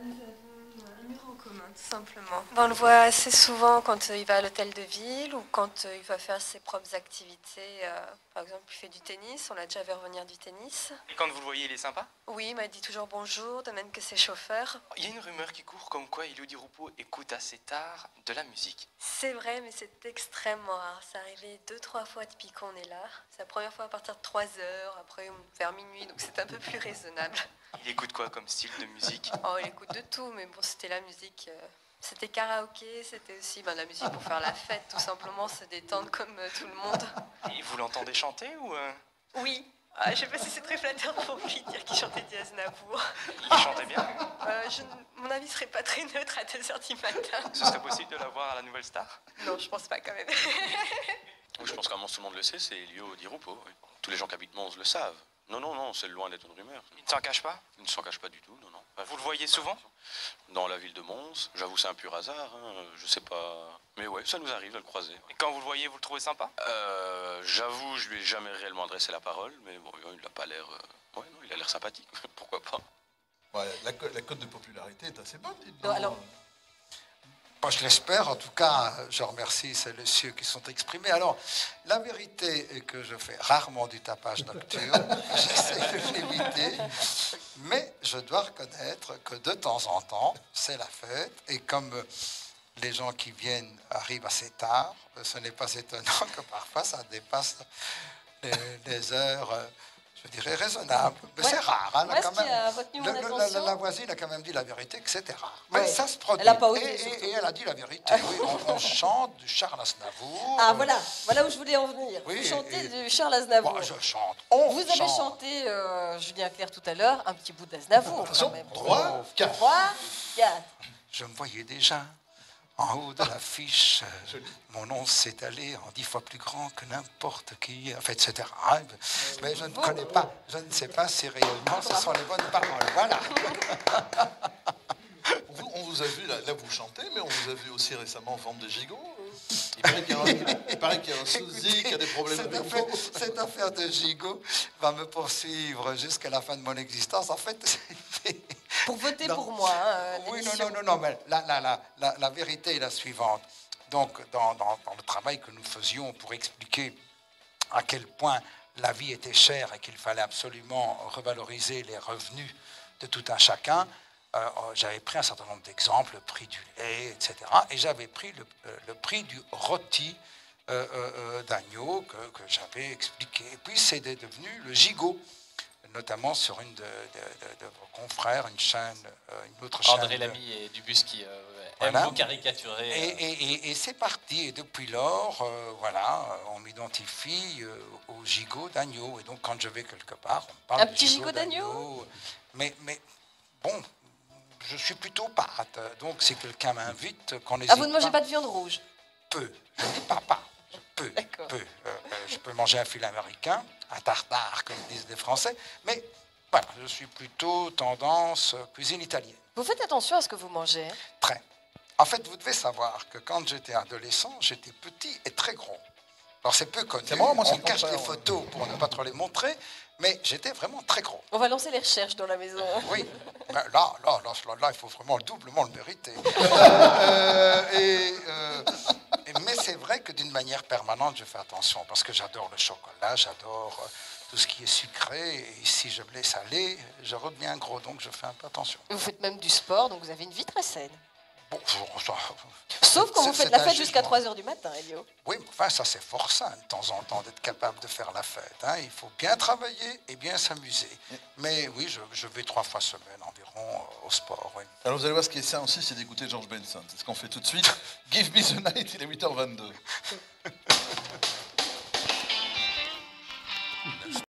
nous avons un mur en commun, tout simplement. On le voit assez souvent quand il va à l'hôtel de ville ou quand il va faire ses propres activités. Par exemple, il fait du tennis, on l'a déjà vu revenir du tennis. Et quand vous le voyez, il est sympa? Oui, il m'a dit toujours bonjour, de même que ses chauffeurs. Il y a une rumeur qui court comme quoi Elio Di Rupo écoute assez tard de la musique. C'est vrai, mais c'est extrêmement rare. C'est arrivé 2-3 fois depuis qu'on est là. C'est la première fois à partir de 3 heures, après vers minuit, donc c'est un peu plus raisonnable. Il écoute quoi comme style de musique? Oh, il écoute de tout, mais bon, c'était la musique. C'était karaoké, c'était aussi la musique pour faire la fête, tout simplement, se détendre comme tout le monde. Et vous l'entendez chanter ou Oui. Je sais pas si c'est très flatteur pour lui dire qu'il chantait du Aznavour. Il chantait bien? Mon avis serait pas très neutre à 2 heures du matin. Ce serait possible de la voir à la Nouvelle Star? Non, je pense pas quand même. Oui, je pense qu'à tout le monde le sait, c'est Elio Di Rupo. Oui. Tous les gens qui habitent Mons le savent. Non, c'est loin d'être une rumeur. Il ne s'en cache pas? Il ne s'en cache pas du tout, non. Vous le voyez souvent? Dans la ville de Mons, j'avoue c'est un pur hasard, je sais pas... Mais ouais, ça nous arrive de le croiser. Et quand vous le voyez, vous le trouvez sympa? J'avoue, je lui ai jamais réellement adressé la parole, mais bon, il n'a pas l'air... Ouais, non, il a l'air sympathique, pourquoi pas. Ouais, la cote de popularité est assez bonne, dites donc. Non, alors... Moi, je l'espère. En tout cas, je remercie celles et ceux qui sont exprimés. Alors, la vérité est que je fais rarement du tapage nocturne. J'essaie de l'éviter. Mais je dois reconnaître que de temps en temps, c'est la fête. Et comme les gens qui viennent arrivent assez tard, ce n'est pas étonnant que parfois ça dépasse les heures... je dirais raisonnable. Mais c'est rare. Hein, moi, ce qui a retenu mon attention... La voisine a quand même dit la vérité, que c'était rare. Mais ça se produit. Elle a pas osé, et elle a dit la vérité. Oui, on chante du Charles Aznavour. Ah, voilà où je voulais en venir. Oui, vous chantez du Charles Aznavour. Moi, je chante. Vous avez chanté, Julien Clerc tout à l'heure, un petit bout d'Aznavour. Attention, 3, 4. 3, 4. Je me voyais déjà en haut de l'affiche. Mon nom s'est allé en 10 fois plus grand que n'importe qui, en fait, etc. Mais je ne connais pas, je ne sais pas si réellement ce sont les bonnes paroles. Voilà. On vous a vu, là vous chantez, mais on vous a vu aussi récemment vendre des gigots. Il paraît qu'il y a un souci, qu'il y a des problèmes avec vous. Cette affaire de gigot va me poursuivre jusqu'à la fin de mon existence. En fait, c'était... Pour voter pour moi. Oui, non, mais la vérité est la suivante. Donc, dans le travail que nous faisions pour expliquer à quel point la vie était chère et qu'il fallait absolument revaloriser les revenus de tout un chacun, j'avais pris un certain nombre d'exemples, le prix du lait, etc. Et j'avais pris le prix du rôti d'agneau que j'avais expliqué. Et puis, c'est devenu le gigot, notamment sur une de vos confrères, une autre chaîne. André Lamy et Dubus qui aiment vous caricaturer. Et c'est parti. Et depuis lors, on m'identifie au gigot d'agneau. Et donc, quand je vais quelque part, on parle un petit gigot d'agneau. Mais bon, je suis plutôt pâte. Donc, si quelqu'un m'invite, qu'on n'hésite pas... Ah, vous ne mangez pas de viande rouge? Peu. Je ne dis pas. Peu. Je peux manger un filet américain, un tartare, comme disent les Français, mais voilà, je suis plutôt tendance cuisine italienne. Vous faites attention à ce que vous mangez? Très. En fait, vous devez savoir que quand j'étais adolescent, j'étais petit et très gros. Alors, c'est peu connu, on cache les photos pour ne pas trop les montrer, mais j'étais vraiment très gros. On va lancer les recherches dans la maison. Oui, ben là, il faut vraiment doublement le mériter. Mais c'est vrai que d'une manière permanente, je fais attention, parce que j'adore le chocolat, j'adore tout ce qui est sucré, et si je me laisse aller, je redeviens gros, donc je fais un peu attention. Vous faites même du sport, donc vous avez une vie très saine. Bonjour. Sauf quand vous faites la fête jusqu'à 3 heures du matin, Elio. Oui, enfin, ça c'est fort sain de temps en temps d'être capable de faire la fête. Hein. Il faut bien travailler et bien s'amuser. Mais oui, je vais 3 fois semaine environ au sport. Oui. Alors vous allez voir, ce qui est sain aussi, c'est d'écouter George Benson. C'est ce qu'on fait tout de suite. Give me the night, il est 8h22.